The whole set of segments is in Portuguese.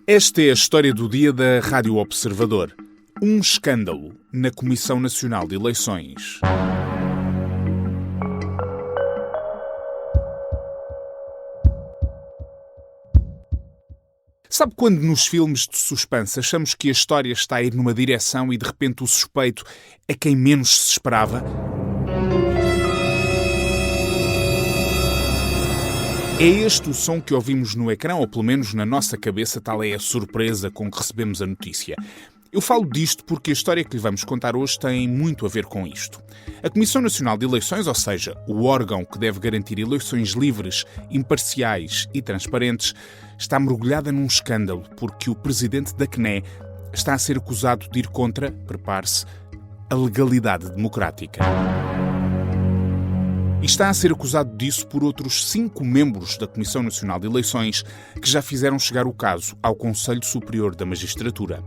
Esta é a história do dia da Rádio Observador. Um escândalo na Comissão Nacional de Eleições. Sabe quando nos filmes de suspense achamos que a história está a ir numa direção e de repente o suspeito é quem menos se esperava? É este o som que ouvimos no ecrã, ou pelo menos na nossa cabeça, tal é a surpresa com que recebemos a notícia. Eu falo disto porque a história que lhe vamos contar hoje tem muito a ver com isto. A Comissão Nacional de Eleições, ou seja, o órgão que deve garantir eleições livres, imparciais e transparentes, está mergulhada num escândalo porque o presidente da CNE está a ser acusado de ir contra, prepare-se, a legalidade democrática. E está a ser acusado disso por outros 5 membros da Comissão Nacional de Eleições que já fizeram chegar o caso ao Conselho Superior da Magistratura.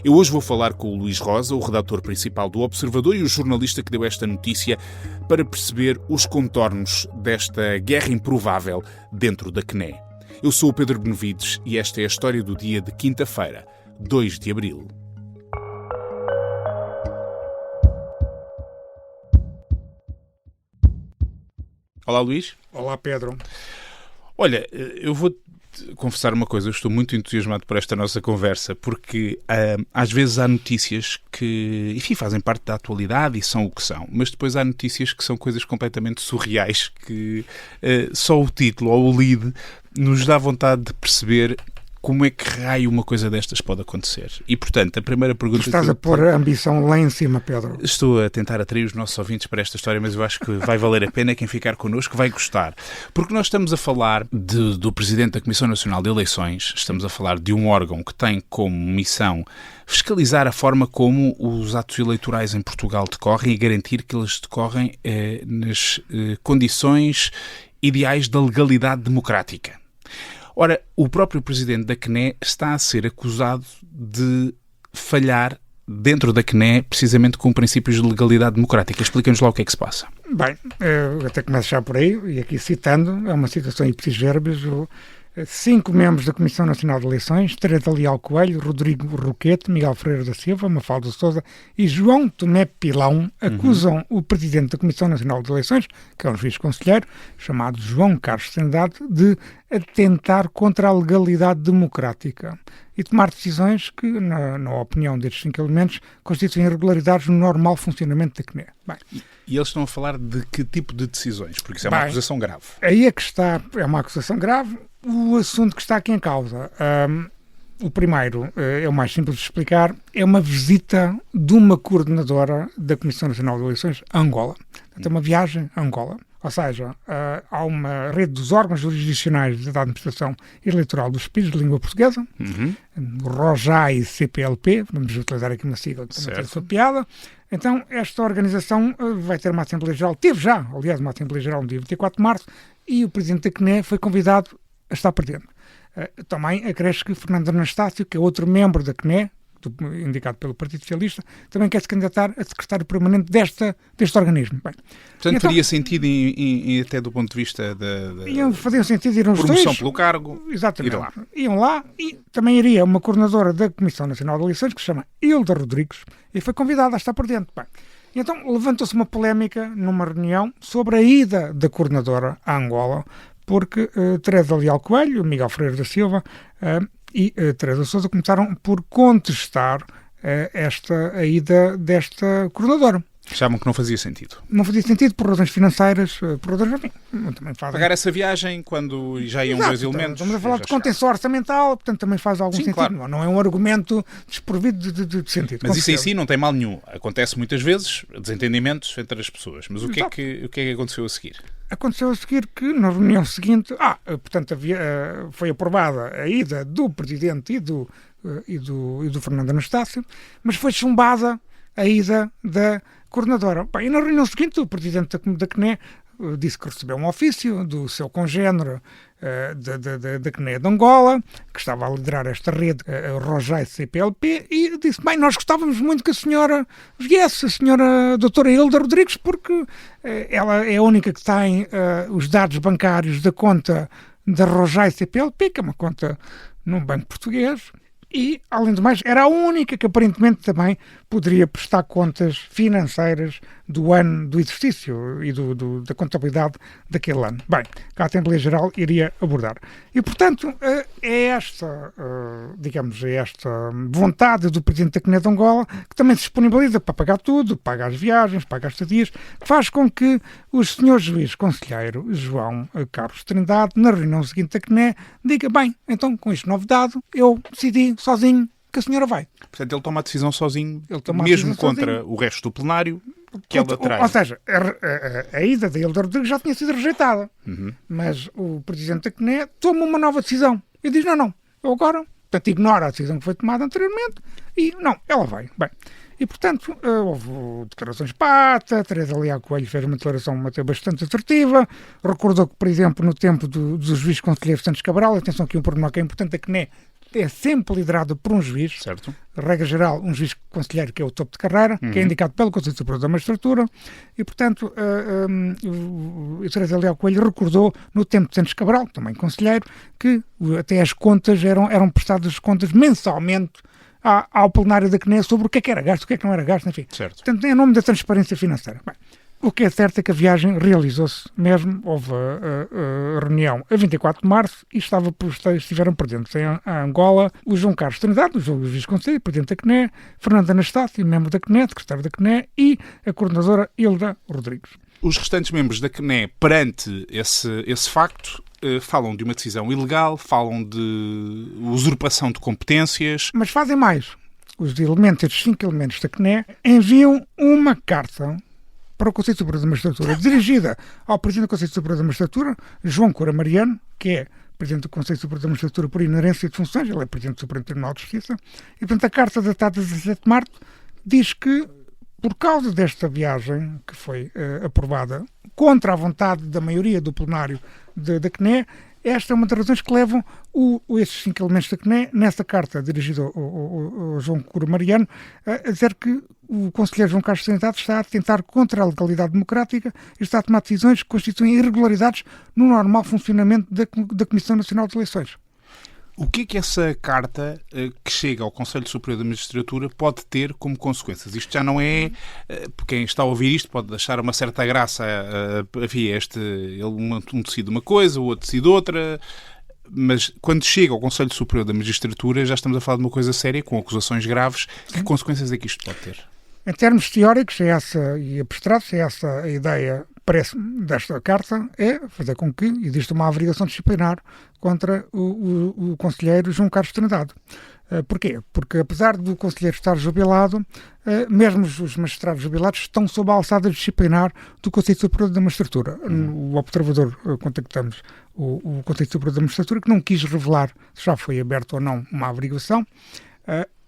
Eu hoje vou falar com o Luís Rosa, o redator principal do Observador e o jornalista que deu esta notícia, para perceber os contornos desta guerra improvável dentro da CNE. Eu sou o Pedro Benevides e esta é a história do dia de quinta-feira, 2 de abril. Olá, Luís. Olá, Pedro. Olha, eu vou confessar uma coisa, eu estou muito entusiasmado por esta nossa conversa, porque às vezes há notícias que, enfim, fazem parte da atualidade e são o que são, mas depois há notícias que são coisas completamente surreais que só o título ou o lead nos dá vontade de perceber como é que raio uma coisa destas pode acontecer. E, portanto, a primeira pergunta... Estás a pôr a ambição lá em cima, Pedro. Estou a tentar atrair os nossos ouvintes para esta história, mas eu acho que vai valer a pena. Quem ficar connosco vai gostar. Porque nós estamos a falar do Presidente da Comissão Nacional de Eleições, estamos a falar de um órgão que tem como missão fiscalizar a forma como os atos eleitorais em Portugal decorrem e garantir que eles decorrem nas condições ideais da legalidade democrática. Ora, o próprio Presidente da CNE está a ser acusado de falhar dentro da CNE precisamente com princípios de legalidade democrática. Explica-nos lá o que é que se passa. Bem, eu até começo já por aí, e aqui citando, é uma citação ipsis verbis, 5 membros da Comissão Nacional de Eleições, Teresa Leal Coelho, Rodrigo Roquete, Miguel Freire da Silva, Mafalda Sousa e João Tomé Pilão acusam o Presidente da Comissão Nacional de Eleições, que é um juiz conselheiro, chamado João Carlos Trindade, de atentar contra a legalidade democrática e tomar decisões que, na opinião destes 5 elementos, constituem irregularidades no normal funcionamento da CNE. Bem, e eles estão a falar de que tipo de decisões? Porque isso é uma acusação grave. Aí é que está, é uma acusação grave. O assunto que está aqui em causa, o primeiro, é o mais simples de explicar, é uma visita de uma coordenadora da Comissão Nacional de Eleições a Angola. Portanto, é uma viagem a Angola. Ou seja, há uma rede dos órgãos jurisdicionais da administração eleitoral dos países de língua portuguesa, ROJAI e CPLP, vamos utilizar aqui uma sigla que também tem a sua piada. Então, esta organização vai ter uma Assembleia Geral, teve já, aliás, uma Assembleia Geral no dia 24 de março, e o Presidente da CNE foi convidado a estar presente. Também acresce que Fernando Anastácio, que é outro membro da CNE, indicado pelo Partido Socialista, também quer se candidatar a secretário permanente deste organismo. Bem, portanto, então, faria sentido, até do ponto de vista da fazia sentido ir uns promoção dois, pelo cargo, exatamente, ir lá. Iam lá e também iria uma coordenadora da Comissão Nacional de Eleições, que se chama Hilda Rodrigues, e foi convidada a estar por dentro. Bem, então levantou-se uma polémica numa reunião sobre a ida da coordenadora a Angola, porque Teresa Leal Coelho, Miguel Freire da Silva e Teresa Sousa começaram por contestar a ida desta coordenadora. Achavam que não fazia sentido. Não fazia sentido por razões financeiras, por razões, enfim, também fazem. Pagar essa viagem quando já iam 2 elementos. Estamos a falar de contenção orçamental, portanto também faz algum sentido. Claro. Não é um argumento desprovido de sentido. Mas isso em si não tem mal nenhum. Acontece muitas vezes desentendimentos entre as pessoas. Mas o que é que aconteceu a seguir? Aconteceu a seguir que na reunião seguinte, portanto foi aprovada a ida do Presidente e do Fernando Anastácio, mas foi chumbada a ida da coordenadora. Bem, e na reunião seguinte o Presidente da CNE disse que recebeu um ofício do seu congénere da CNE de Angola, que estava a liderar esta rede, a ROJAI CPLP, e disse, bem, nós gostávamos muito que a senhora viesse, a senhora doutora Hilda Rodrigues, porque ela é a única que tem os dados bancários da conta da ROJAI CPLP, que é uma conta num banco português, e, além do mais, era a única que aparentemente também poderia prestar contas financeiras do ano do exercício e da contabilidade daquele ano. Bem, que a Assembleia Geral iria abordar. E, portanto, é esta vontade do Presidente da CNE de Angola, que também se disponibiliza para pagar tudo, paga as viagens, paga as estadias, que faz com que o Sr. Juiz Conselheiro João Carlos Trindade, na reunião seguinte da CNE, diga, bem, então com este novo dado, eu decidi sozinho que a senhora vai. Portanto, ele toma a decisão sozinho, mesmo contra o resto do plenário que ele atrai. Ou seja, a ida da Hilda Rodrigues já tinha sido rejeitada. Mas o Presidente da CNE toma uma nova decisão. E diz, não, eu agora, portanto, ignora a decisão que foi tomada anteriormente e, não, ela vai. Bem, e, portanto, houve declarações pata, Teresa Leal Coelho fez uma declaração até bastante assertiva, recordou que, por exemplo, no tempo do juiz conselheiro Santos Cabral, atenção que um pormenor que é importante, a CNE é sempre liderado por um juiz, certo. Regra geral, um juiz conselheiro que é o topo de carreira, que é indicado pelo Conselho Superior da Magistratura, e, portanto, a Teresa Leal Coelho recordou, no tempo de Santos Cabral, também conselheiro, que até as contas eram prestadas contas mensalmente ao plenário da CNE sobre o que era gasto, o que não era gasto, enfim. Certo. Portanto, em nome da transparência financeira. Bem, o que é certo é que a viagem realizou-se mesmo, houve a reunião a 24 de março e estiveram presentes em Angola o João Carlos Trindade, o juiz conselheiro, presidente da CNE, Fernando Anastácio, membro da CNE, secretário da CNE, e a coordenadora Hilda Rodrigues. Os restantes membros da CNE, perante esse facto, falam de uma decisão ilegal, falam de usurpação de competências. Mas fazem mais. Estes 5 elementos da CNE enviam uma carta para o Conselho Superior da Magistratura, dirigida ao Presidente do Conselho Superior da Magistratura, João Coura Mariano, que é Presidente do Conselho Superior da Magistratura por inerência de funções, ele é Presidente do Supremo Tribunal de Justiça, e, portanto, a carta datada de 17 de março diz que, por causa desta viagem, que foi aprovada contra a vontade da maioria do plenário da CNE, esta é uma das razões que levam esses 5 elementos da CNE, nessa carta dirigida ao João Coura Mariano, a dizer que o conselheiro João Carlos Trindade está a atentar contra a legalidade democrática e está a tomar decisões que constituem irregularidades no normal funcionamento da Comissão Nacional de Eleições. O que é que essa carta que chega ao Conselho Superior da Magistratura pode ter como consequências? Isto já não é... Quem está a ouvir isto pode achar uma certa graça. Havia um decide uma coisa, o outro decide outra... Mas quando chega ao Conselho Superior da Magistratura já estamos a falar de uma coisa séria, com acusações graves. Que consequências é que isto pode ter? Em termos teóricos e abstratos, é essa a ideia, parece-me, desta carta, é fazer com que exista uma averiguação disciplinar contra o conselheiro João Carlos Trindade. Porquê? Porque apesar do conselheiro estar jubilado, mesmo os magistrados jubilados estão sob a alçada disciplinar do Conselho Superior da Magistratura. O observador, contactamos o Conselho Superior da Magistratura, que não quis revelar se já foi aberto ou não uma averiguação.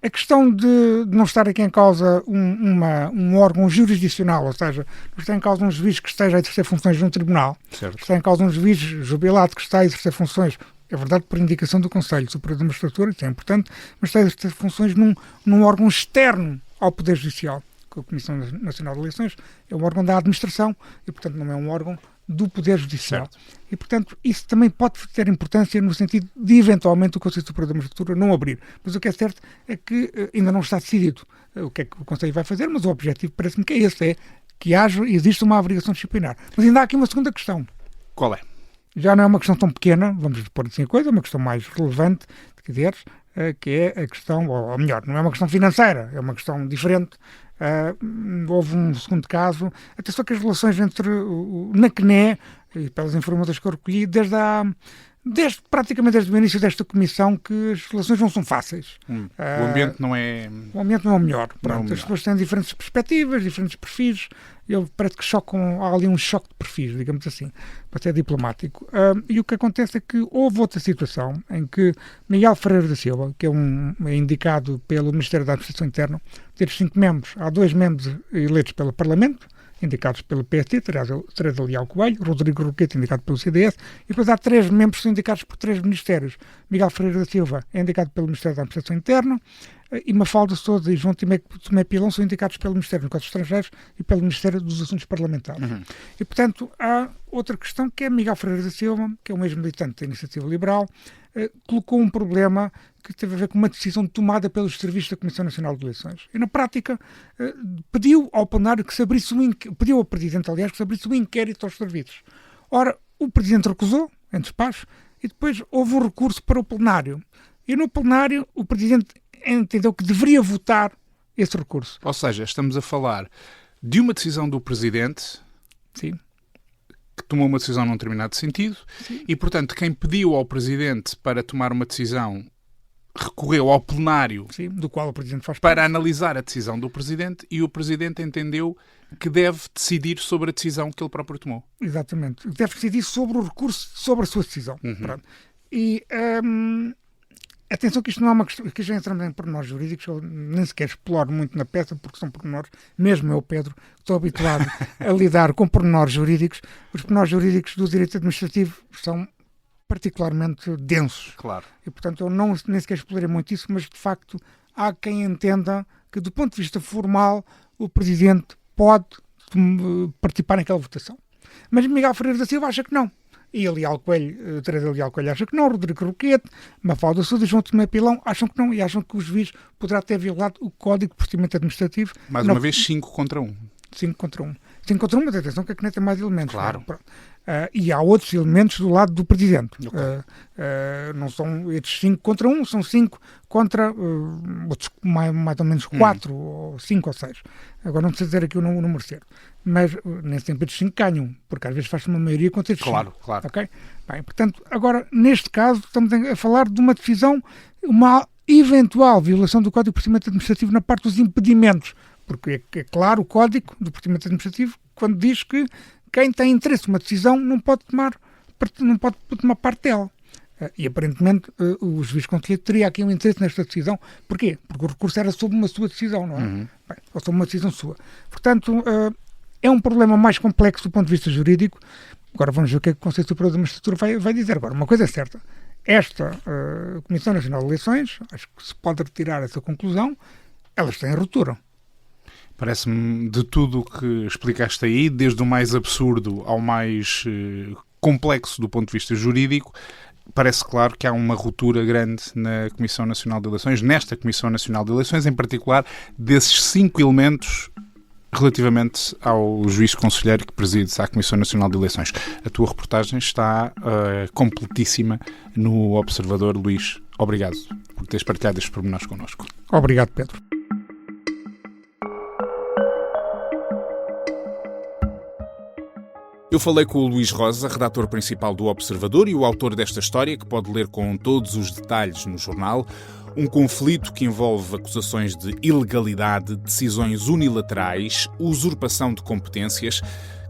A questão de não estar aqui em causa um órgão jurisdicional, ou seja, não está em causa um juiz que esteja a exercer funções num tribunal, certo. Está em causa um juiz jubilado que está a exercer funções, é verdade, por indicação do Conselho Superior da Magistratura, isso é importante, mas está a exercer funções num órgão externo ao Poder Judicial, que a Comissão Nacional de Eleições é um órgão da administração e, portanto, não é um órgão do Poder Judicial. Certo. E, portanto, isso também pode ter importância no sentido de, eventualmente, o Conselho Superior da Magistratura não abrir. Mas o que é certo é que ainda não está decidido o que é que o Conselho vai fazer, mas o objetivo parece-me que é esse, é que existe uma averiguação disciplinar. Mas ainda há aqui uma segunda questão. Qual é? Já não é uma questão tão pequena, vamos pôr assim a coisa, é uma questão mais relevante, se quiseres, que é a questão, ou melhor, não é uma questão financeira, é uma questão diferente. Houve um segundo caso, atenção que as relações na CNE, e pelas informações que eu recolhi, praticamente desde o início desta comissão, que as relações não são fáceis. O ambiente não é... O ambiente não é o melhor. Pronto, as pessoas têm diferentes perspectivas, diferentes perfis, parece que há ali um choque de perfis, digamos assim, para ser diplomático. E o que acontece é que houve outra situação em que Miguel Ferreira da Silva, que é indicado pelo Ministério da Administração Interna, ter 5 membros, há 2 membros eleitos pelo Parlamento, indicados pelo PSD, Teresa Leal Coelho, Rodrigo Roquete, indicado pelo CDS, e depois há 3 membros que são indicados por 3 ministérios, Miguel Ferreira da Silva é indicado pelo Ministério da Administração Interna e Mafalda Sousa e João Tomé Pilão são indicados pelo Ministério dos Negócios Estrangeiros e pelo Ministério dos Assuntos Parlamentares. E, portanto, há outra questão que é Miguel Ferreira da Silva, que é um ex-militante da Iniciativa Liberal, colocou um problema que teve a ver com uma decisão tomada pelos serviços da Comissão Nacional de Eleições. E, na prática, pediu ao plenário que se abrisse pediu ao Presidente, aliás, que se abrisse um inquérito aos serviços. Ora, o Presidente recusou, em despacho, e depois houve um recurso para o plenário. E no plenário, o Presidente entendeu que deveria votar esse recurso. Ou seja, estamos a falar de uma decisão do Presidente, sim, que tomou uma decisão num determinado sentido, sim, e, portanto, quem pediu ao Presidente para tomar uma decisão recorreu ao plenário, sim, do qual o Presidente faz para parte, analisar a decisão do Presidente, e o Presidente entendeu que deve decidir sobre a decisão que ele próprio tomou. Exatamente. Deve decidir sobre o recurso, sobre a sua decisão. Pronto. E atenção que isto não é uma questão, que já entramos em pormenores jurídicos, eu nem sequer exploro muito na peça, porque são pormenores, mesmo eu, Pedro, estou habituado a lidar com pormenores jurídicos. Os pormenores jurídicos do direito administrativo são particularmente densos. Claro. E, portanto, eu nem sequer explorei muito isso, mas, de facto, há quem entenda que, do ponto de vista formal, o Presidente pode participar naquela votação. Mas Miguel Ferreira da Silva acha que não. E Teresa Leal Coelho acha que não, Rodrigo Roquete, Mafalda Sousa e João Tomé Pilão acham que não, e acham que o juiz poderá ter violado o Código de Procedimento Administrativo. Mais uma vez, 5 contra 1. 5 contra 1. 5 contra 1, mas atenção que a CNE tem mais elementos. Claro. E há outros elementos do lado do Presidente. Okay. Não são estes 5 contra 1, são 5 contra outros mais ou menos 4, ou 5 ou 6. Agora não sei dizer aqui o número certo. Mas nem sempre estes 5 ganham, porque às vezes faz-se uma maioria contra estes 5. Claro, claro. Okay? Bem, portanto, agora, neste caso, estamos a falar de uma decisão, uma eventual violação do Código de Procedimento Administrativo na parte dos impedimentos. Porque é claro o Código do Procedimento Administrativo quando diz que quem tem interesse numa decisão não pode tomar parte dela. E aparentemente o juiz conselheiro teria aqui um interesse nesta decisão. Porquê? Porque o recurso era sobre uma sua decisão, não é? Bem, ou sobre uma decisão sua. Portanto, é um problema mais complexo do ponto de vista jurídico. Agora vamos ver o que é que o Conselho Superior da Magistratura vai dizer. Agora, uma coisa é certa. Esta Comissão Nacional de Eleições, acho que se pode retirar essa conclusão, elas têm ruptura. Parece-me, de tudo o que explicaste aí, desde o mais absurdo ao mais complexo do ponto de vista jurídico, parece claro que há uma ruptura grande na Comissão Nacional de Eleições, nesta Comissão Nacional de Eleições, em particular, desses 5 elementos relativamente ao juiz conselheiro que preside à Comissão Nacional de Eleições. A tua reportagem está completíssima no Observador. Luís, obrigado por teres partilhado estes pormenores connosco. Obrigado, Pedro. Eu falei com o Luís Rosa, redator principal do Observador e o autor desta história, que pode ler com todos os detalhes no jornal. Um conflito que envolve acusações de ilegalidade, decisões unilaterais, usurpação de competências,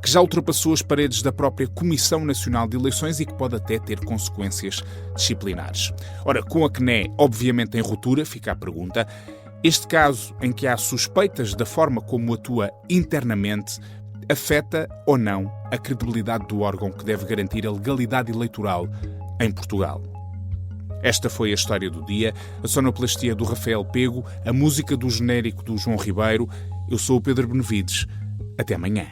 que já ultrapassou as paredes da própria Comissão Nacional de Eleições e que pode até ter consequências disciplinares. Ora, com a CNE obviamente em ruptura, fica a pergunta, este caso em que há suspeitas da forma como atua internamente afeta ou não a credibilidade do órgão que deve garantir a legalidade eleitoral em Portugal. Esta foi a história do dia, a sonoplastia do Rafael Pego, a música do genérico do João Ribeiro. Eu sou o Pedro Benevides. Até amanhã.